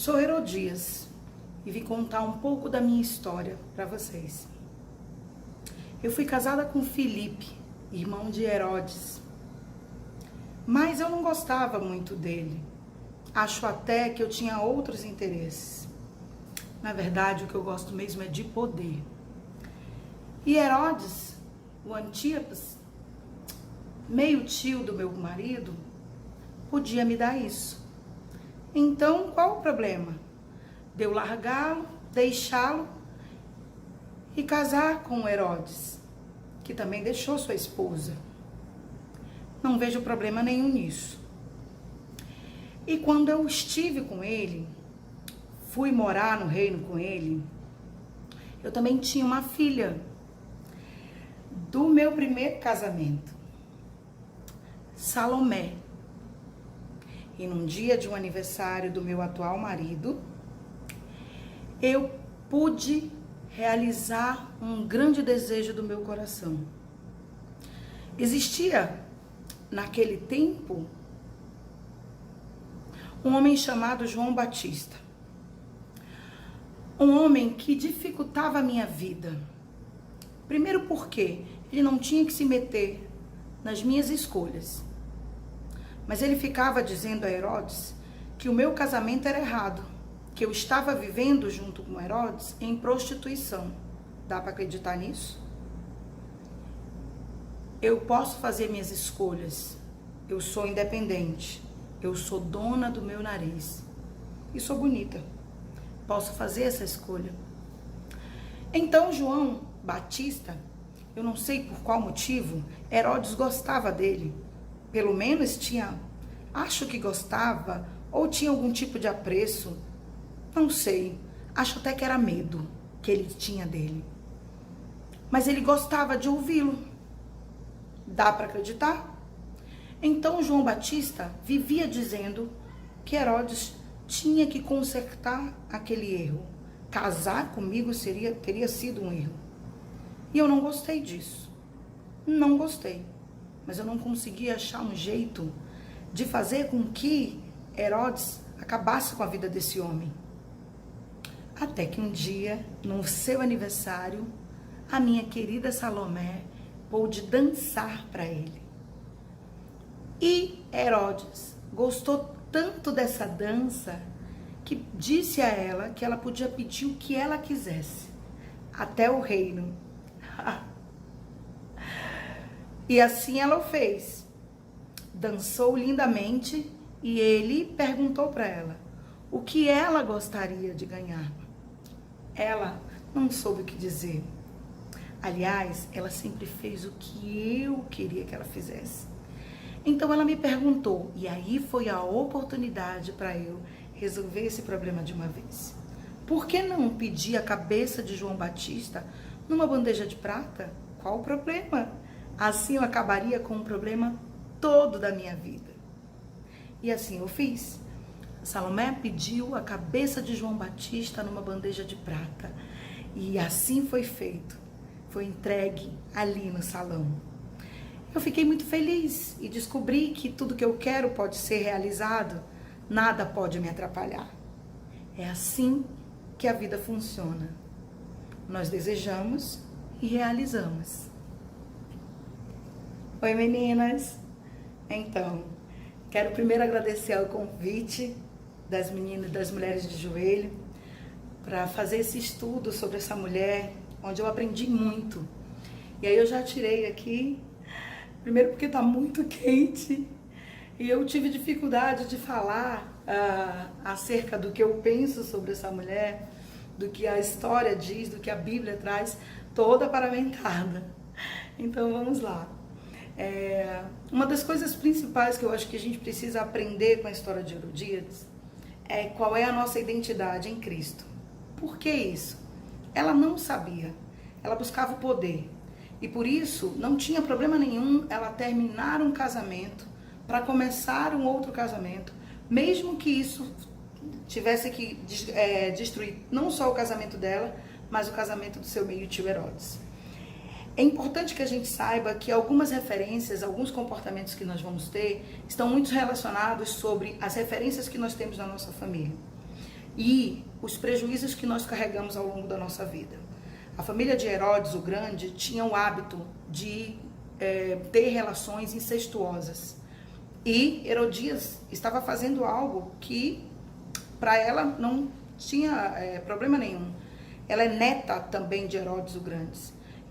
Sou Herodias e vim contar um pouco da minha história para vocês. Eu fui casada com Filipe, irmão de Herodes, mas eu não gostava muito dele. Acho até que eu tinha outros interesses. Na verdade, o que eu gosto mesmo é de poder. E Herodes, o Antipas, meio tio do meu marido, podia me dar isso. Então, qual o problema? De eu largá-lo, deixá-lo e casar com Herodes, que também deixou sua esposa. Não vejo problema nenhum nisso. E quando eu estive com ele, fui morar no reino com ele, eu também tinha uma filha do meu primeiro casamento, Salomé. E num dia de um aniversário do meu atual marido, eu pude realizar um grande desejo do meu coração. Existia, naquele tempo, um homem chamado João Batista. Um homem que dificultava a minha vida. Primeiro porque ele não tinha que se meter nas minhas escolhas. Mas ele ficava dizendo a Herodes que o meu casamento era errado, que eu estava vivendo junto com Herodes em prostituição. Dá para acreditar nisso? Eu posso fazer minhas escolhas. Eu sou independente. Eu sou dona do meu nariz. E sou bonita. Posso fazer essa escolha. Então João Batista, eu não sei por qual motivo, Herodes gostava dele. Pelo menos acho que gostava, ou tinha algum tipo de apreço, não sei, acho até que era medo que ele tinha dele. Mas ele gostava de ouvi-lo. Dá para acreditar? Então João Batista vivia dizendo que Herodes tinha que consertar aquele erro. Casar comigo teria sido um erro. E eu não gostei disso. Não gostei. Mas eu não conseguia achar um jeito de fazer com que Herodes acabasse com a vida desse homem. Até que um dia, no seu aniversário, a minha querida Salomé pôde dançar para ele. E Herodes gostou tanto dessa dança que disse a ela que ela podia pedir o que ela quisesse, até o reino. E assim ela o fez. Dançou lindamente e ele perguntou para ela o que ela gostaria de ganhar. Ela não soube o que dizer. Aliás, ela sempre fez o que eu queria que ela fizesse. Então ela me perguntou, e aí foi a oportunidade para eu resolver esse problema de uma vez. Por que não pedir a cabeça de João Batista numa bandeja de prata? Qual o problema? Assim eu acabaria com o problema todo da minha vida. E assim eu fiz. Salomé pediu a cabeça de João Batista numa bandeja de prata. E assim foi feito. Foi entregue ali no salão. Eu fiquei muito feliz e descobri que tudo que eu quero pode ser realizado. Nada pode me atrapalhar. É assim que a vida funciona. Nós desejamos e realizamos. Oi, meninas! Então, quero primeiro agradecer ao convite das meninas, das mulheres de joelho, para fazer esse estudo sobre essa mulher, onde eu aprendi muito. E aí eu já tirei aqui, primeiro porque está muito quente, e eu tive dificuldade de falar acerca do que eu penso sobre essa mulher, do que a história diz, do que a Bíblia traz, toda paramentada. Então vamos lá. Uma das coisas principais que eu acho que a gente precisa aprender com a história de Herodias é qual é a nossa identidade em Cristo. Por que isso? Ela não sabia, ela buscava o poder e por isso não tinha problema nenhum ela terminar um casamento para começar um outro casamento, mesmo que isso tivesse que destruir não só o casamento dela, mas o casamento do seu meio-tio Herodes. É importante que a gente saiba que algumas referências, alguns comportamentos que nós vamos ter, estão muito relacionados sobre as referências que nós temos na nossa família. e os prejuízos que nós carregamos ao longo da nossa vida. A família de Herodes o Grande tinha o hábito de ter relações incestuosas. E Herodias estava fazendo algo que para ela não tinha problema nenhum. Ela é neta também de Herodes o Grande.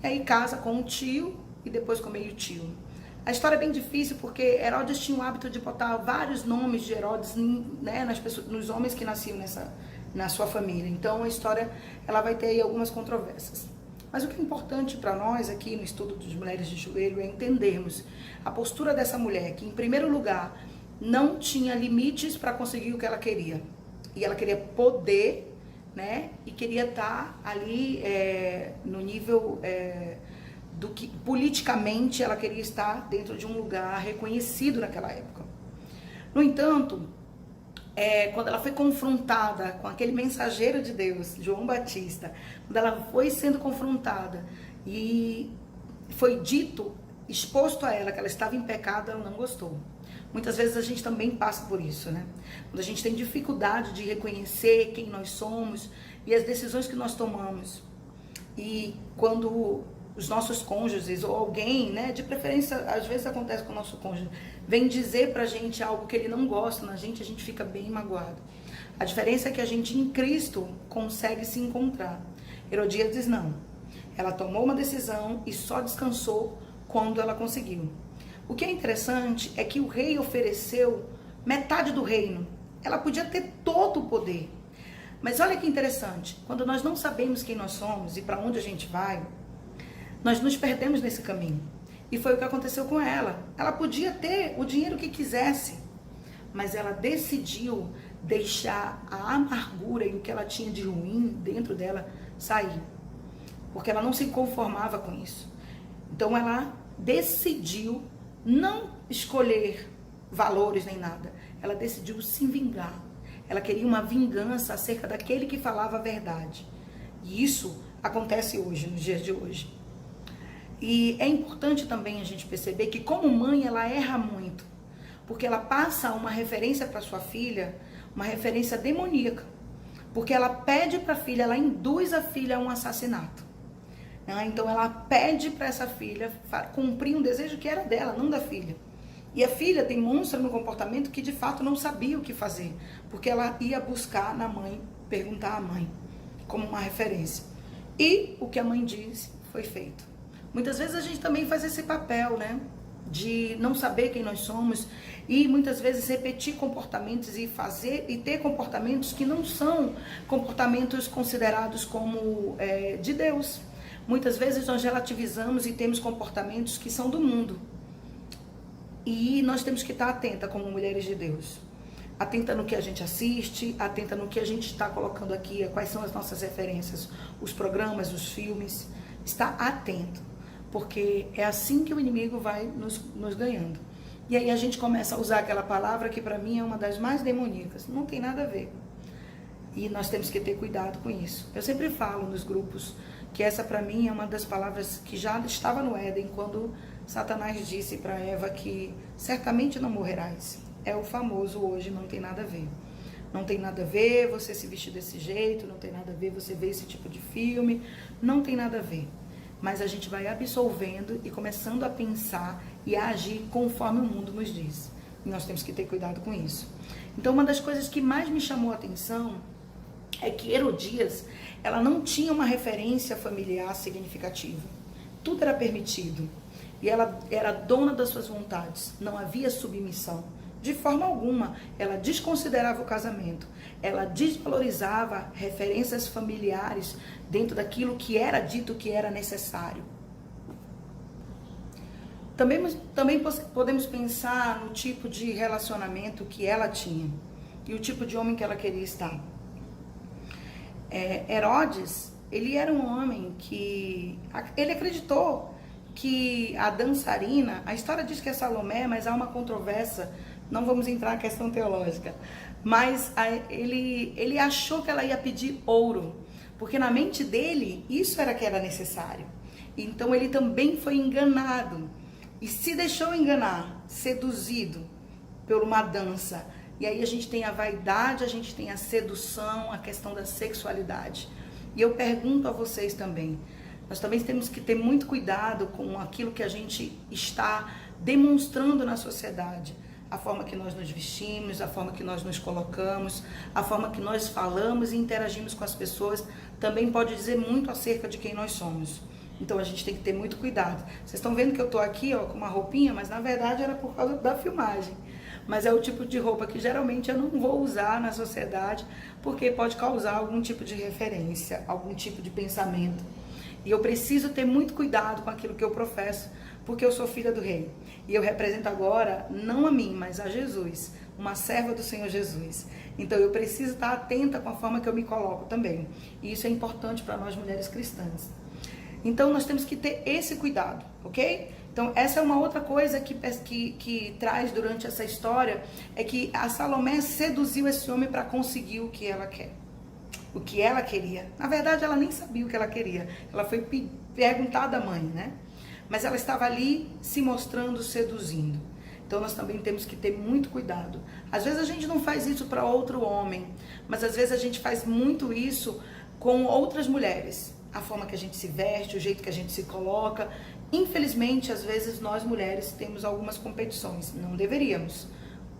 E aí casa com um tio e depois com meio tio. A história é bem difícil porque Herodes tinha o hábito de botar vários nomes de Herodes, né, nos homens que nasciam na sua família. Então a história ela vai ter aí algumas controvérsias. Mas o que é importante para nós aqui no estudo das mulheres de joelho é entendermos a postura dessa mulher, que em primeiro lugar não tinha limites para conseguir o que ela queria. E ela queria poder, né? E queria estar ali no nível do que politicamente ela queria estar dentro de um lugar reconhecido naquela época. No entanto, quando ela foi confrontada com aquele mensageiro de Deus, João Batista, quando ela foi sendo confrontada e foi dito, exposto a ela que ela estava em pecado, ela não gostou. Muitas vezes a gente também passa por isso, né? Quando a gente tem dificuldade de reconhecer quem nós somos e as decisões que nós tomamos. E quando os nossos cônjuges ou alguém, né, de preferência, às vezes acontece com o nosso cônjuge, vem dizer pra gente algo que ele não gosta na gente, a gente fica bem magoado. A diferença é que a gente em Cristo consegue se encontrar. Herodias diz não. Ela tomou uma decisão e só descansou quando ela conseguiu. O que é interessante é que o rei ofereceu metade do reino. Ela podia ter todo o poder. Mas olha que interessante, quando nós não sabemos quem nós somos e para onde a gente vai, nós nos perdemos nesse caminho. E foi o que aconteceu com ela. Ela podia ter o dinheiro que quisesse, mas ela decidiu deixar a amargura e o que ela tinha de ruim dentro dela sair. Porque ela não se conformava com isso. Então ela decidiu não escolher valores nem nada. Ela decidiu se vingar. Ela queria uma vingança acerca daquele que falava a verdade. E isso acontece hoje, nos dias de hoje. E é importante também a gente perceber que como mãe ela erra muito, porque ela passa uma referência para sua filha, uma referência demoníaca, porque ela pede para a filha, ela induz a filha a um assassinato. Então ela pede para essa filha cumprir um desejo que era dela, não da filha. E a filha demonstra no comportamento que de fato não sabia o que fazer, porque ela ia buscar na mãe, perguntar à mãe, como uma referência. E o que a mãe disse foi feito. Muitas vezes a gente também faz esse papel, né? De não saber quem nós somos e muitas vezes repetir comportamentos e ter comportamentos que não são comportamentos considerados como de Deus. Muitas vezes nós relativizamos e temos comportamentos que são do mundo. E nós temos que estar atenta como mulheres de Deus. Atenta no que a gente assiste, atenta no que a gente está colocando aqui, quais são as nossas referências, os programas, os filmes. Está atento, porque é assim que o inimigo vai nos ganhando. E aí a gente começa a usar aquela palavra que para mim é uma das mais demoníacas. Não tem nada a ver. E nós temos que ter cuidado com isso. Eu sempre falo nos grupos que essa para mim é uma das palavras que já estava no Éden, quando Satanás disse para Eva que certamente não morrerás. É o famoso hoje, não tem nada a ver. Não tem nada a ver você se vestir desse jeito, não tem nada a ver você ver esse tipo de filme, não tem nada a ver. Mas a gente vai absolvendo e começando a pensar e a agir conforme o mundo nos diz. E nós temos que ter cuidado com isso. Então uma das coisas que mais me chamou a atenção é que Herodias, ela não tinha uma referência familiar significativa. Tudo era permitido. E ela era dona das suas vontades. Não havia submissão. De forma alguma, ela desconsiderava o casamento. Ela desvalorizava referências familiares dentro daquilo que era dito que era necessário. Também podemos pensar no tipo de relacionamento que ela tinha e o tipo de homem que ela queria estar. Herodes, ele era um homem que ele acreditou que a dançarina, a história diz que é Salomé, mas há uma controvérsia, não vamos entrar na questão teológica, mas ele achou que ela ia pedir ouro, porque na mente dele isso era que era necessário. Então ele também foi enganado e se deixou enganar, seduzido por uma dança E aí a gente tem a vaidade, a gente tem a sedução, a questão da sexualidade. E eu pergunto a vocês também, nós também temos que ter muito cuidado com aquilo que a gente está demonstrando na sociedade. A forma que nós nos vestimos, a forma que nós nos colocamos, a forma que nós falamos e interagimos com as pessoas, também pode dizer muito acerca de quem nós somos. Então a gente tem que ter muito cuidado. Vocês estão vendo que eu estou aqui com uma roupinha, mas na verdade era por causa da filmagem. Mas é o tipo de roupa que geralmente eu não vou usar na sociedade, porque pode causar algum tipo de referência, algum tipo de pensamento. E eu preciso ter muito cuidado com aquilo que eu professo, porque eu sou filha do rei. E eu represento agora, não a mim, mas a Jesus, uma serva do Senhor Jesus. Então eu preciso estar atenta com a forma que eu me coloco também. E isso é importante para nós mulheres cristãs. Então nós temos que ter esse cuidado, ok? Então essa é uma outra coisa que traz durante essa história, é que a Salomé seduziu esse homem para conseguir o que ela quer. O que ela queria. Na verdade, ela nem sabia o que ela queria. Ela foi perguntar da mãe, né? Mas ela estava ali se mostrando, seduzindo. Então, nós também temos que ter muito cuidado. Às vezes, a gente não faz isso para outro homem, mas às vezes a gente faz muito isso com outras mulheres. A forma que a gente se veste, o jeito que a gente se coloca. Infelizmente, às vezes, nós mulheres temos algumas competições. Não deveríamos.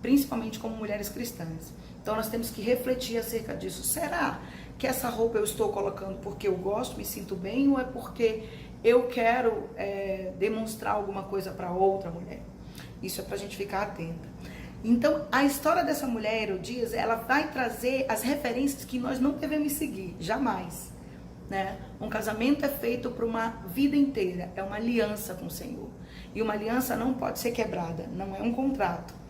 Principalmente como mulheres cristãs. Então nós temos que refletir acerca disso. Será que essa roupa eu estou colocando porque eu gosto, me sinto bem, ou é porque eu quero demonstrar alguma coisa para outra mulher? Isso é para a gente ficar atenta. Então a história dessa mulher, Herodias, ela vai trazer as referências que nós não devemos seguir, jamais. Né? Um casamento é feito por uma vida inteira, é uma aliança com o Senhor. E uma aliança não pode ser quebrada, não é um contrato.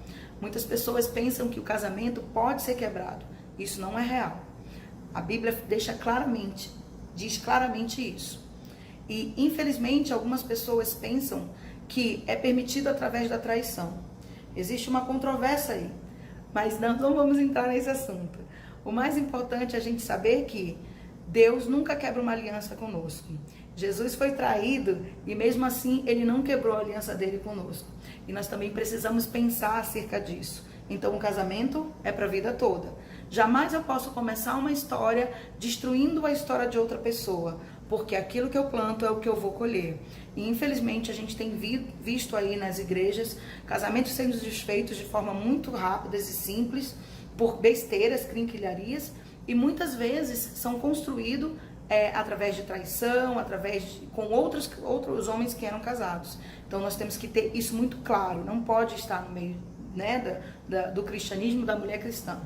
Muitas pessoas pensam que o casamento pode ser quebrado. Isso não é real. A Bíblia diz claramente isso. E, infelizmente, algumas pessoas pensam que é permitido através da traição. Existe uma controvérsia aí, mas não vamos entrar nesse assunto. O mais importante é a gente saber que Deus nunca quebra uma aliança conosco. Jesus foi traído e mesmo assim ele não quebrou a aliança dele conosco. E nós também precisamos pensar acerca disso. Então o casamento é para a vida toda. Jamais eu posso começar uma história destruindo a história de outra pessoa, porque aquilo que eu planto é o que eu vou colher. E infelizmente a gente tem visto aí nas igrejas casamentos sendo desfeitos de forma muito rápida e simples, por besteiras, quinquilharias, e muitas vezes são construídos através de traição, com outros homens que eram casados. Então nós temos que ter isso muito claro, não pode estar no meio, né, do cristianismo, da mulher cristã.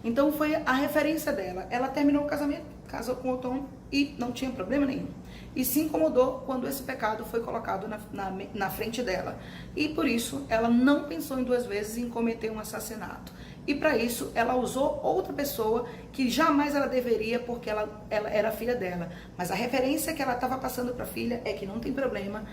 Então foi a referência dela. Ela terminou o casamento, casou com outro homem e não tinha problema nenhum. E se incomodou quando esse pecado foi colocado na frente dela. E por isso ela não pensou em duas vezes em cometer um assassinato. E para isso ela usou outra pessoa que jamais ela deveria, porque ela era filha dela. Mas a referência que ela estava passando para a filha é que não tem problema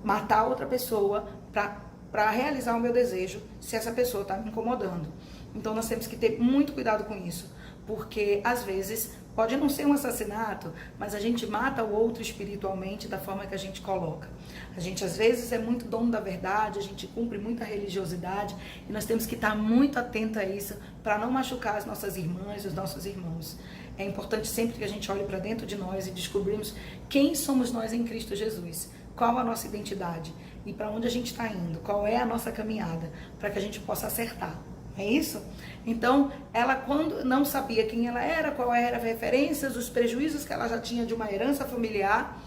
matar outra pessoa para realizar o meu desejo, se essa pessoa está me incomodando. Então nós temos que ter muito cuidado com isso, porque às vezes pode não ser um assassinato, mas a gente mata o outro espiritualmente da forma que a gente coloca. A gente às vezes é muito dono da verdade, a gente cumpre muita religiosidade e nós temos que estar muito atento a isso para não machucar as nossas irmãs e os nossos irmãos. É importante sempre que a gente olhe para dentro de nós e descobrimos quem somos nós em Cristo Jesus, qual a nossa identidade e para onde a gente está indo, qual é a nossa caminhada, para que a gente possa acertar. É isso? Então, ela quando não sabia quem ela era, qual eram as referências, os prejuízos que ela já tinha de uma herança familiar,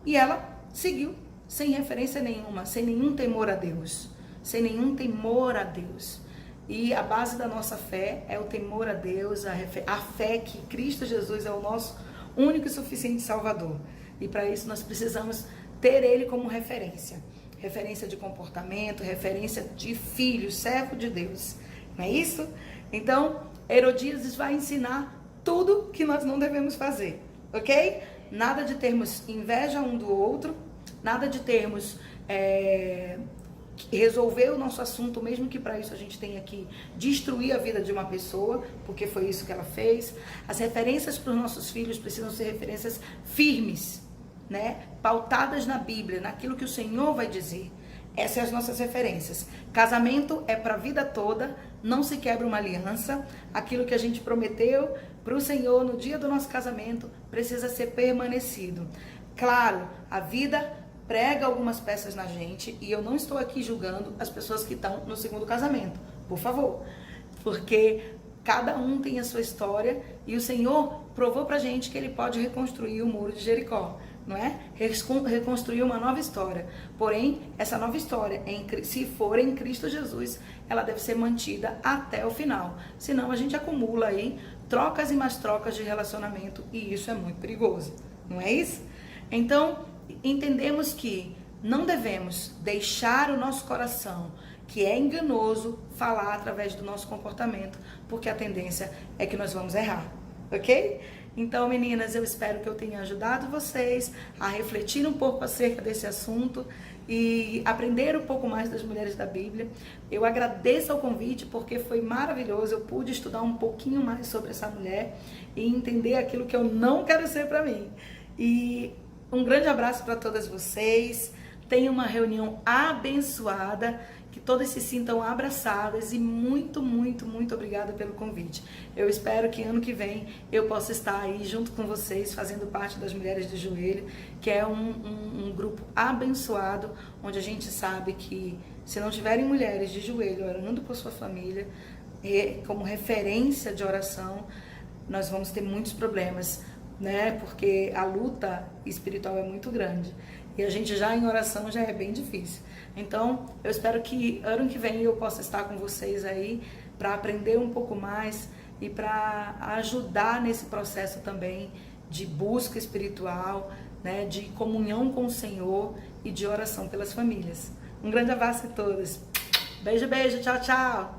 e ela seguiu sem referência nenhuma, sem nenhum temor a Deus, sem nenhum temor a Deus. E a base da nossa fé é o temor a Deus, a fé que Cristo Jesus é o nosso único e suficiente Salvador. E para isso nós precisamos ter Ele como referência. Referência de comportamento, referência de filho, servo de Deus. Não é isso? Então, Herodias vai ensinar tudo que nós não devemos fazer, ok? Nada de termos inveja um do outro, nada de termos resolver o nosso assunto, mesmo que para isso a gente tenha que destruir a vida de uma pessoa, porque foi isso que ela fez. As referências para os nossos filhos precisam ser referências firmes, né? Pautadas na Bíblia, naquilo que o Senhor vai dizer. Essas são as nossas referências. Casamento é para a vida toda, não se quebra uma aliança. Aquilo que a gente prometeu para o Senhor no dia do nosso casamento precisa ser permanecido. Claro, a vida prega algumas peças na gente e eu não estou aqui julgando as pessoas que estão no segundo casamento, por favor. Porque cada um tem a sua história e o Senhor provou pra gente que Ele pode reconstruir o muro de Jericó, não é? Reconstruir uma nova história. Porém, essa nova história, se for em Cristo Jesus, ela deve ser mantida até o final. Senão a gente acumula aí trocas e mais trocas de relacionamento e isso é muito perigoso, não é isso? Então, entendemos que não devemos deixar o nosso coração, que é enganoso, falar através do nosso comportamento, porque a tendência é que nós vamos errar, ok? Então, meninas, eu espero que eu tenha ajudado vocês a refletir um pouco acerca desse assunto e aprender um pouco mais das mulheres da Bíblia. Eu agradeço ao convite porque foi maravilhoso, eu pude estudar um pouquinho mais sobre essa mulher e entender aquilo que eu não quero ser para mim. E um grande abraço para todas vocês, tenham uma reunião abençoada, que todas se sintam abraçadas e muito, muito, muito obrigada pelo convite. Eu espero que ano que vem eu possa estar aí junto com vocês, fazendo parte das Mulheres de Joelho, que é um grupo abençoado, onde a gente sabe que se não tiverem mulheres de joelho orando por sua família, como referência de oração, nós vamos ter muitos problemas, né? Porque a luta espiritual é muito grande e a gente já em oração já é bem difícil. Então, eu espero que ano que vem eu possa estar com vocês aí para aprender um pouco mais e para ajudar nesse processo também de busca espiritual, né? De comunhão com o Senhor e de oração pelas famílias. Um grande abraço a todos. Beijo, beijo, tchau, tchau.